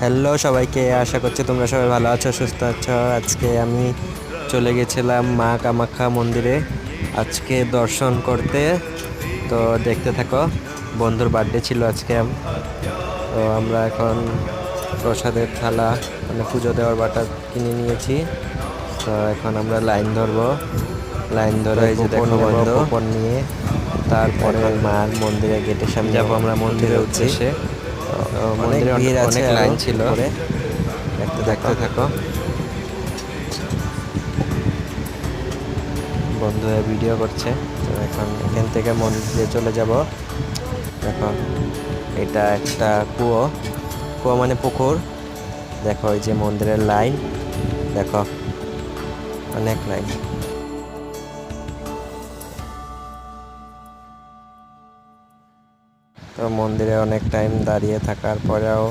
Hello সবাইকে, আশা করছি তোমরা সবাই ভালো আছো, সুস্থ আছো। আজকে আমি চলে গেছিলাম মা কামাখ্যা মন্দিরে আজকে দর্শন করতে। তো দেখতে থাকো, বন্ধুর বার্থডে ছিল আজকে। তো আমরা এখন প্রসাদের থালা মানে পুজো দেওয়ার বাটা কিনে নিয়েছি। তো এখন আমরা লাইন ধরবো, লাইন ধরে এই যে দেখো বন্ধু কুপন নিয়ে তারপরে মার মন্দিরের গেটের সামনে যাবো আমরা মন্দিরের উদ্দেশ্যে। মন্দিরে অনেক লাইন ছিল, দেখতে দেখতে থাকো। বন্ধু ভিডিও করছে। তো এখন এখান থেকে মন্দিরে চলে যাব। দেখো এটা একটা কুয়ো, কুয়ো মানে পুকুর। দেখো এই যে মন্দিরের লাইন, দেখো অনেক লাইন। তো মন্দিরে অনেক টাইম দাঁড়িয়ে থাকার পরেও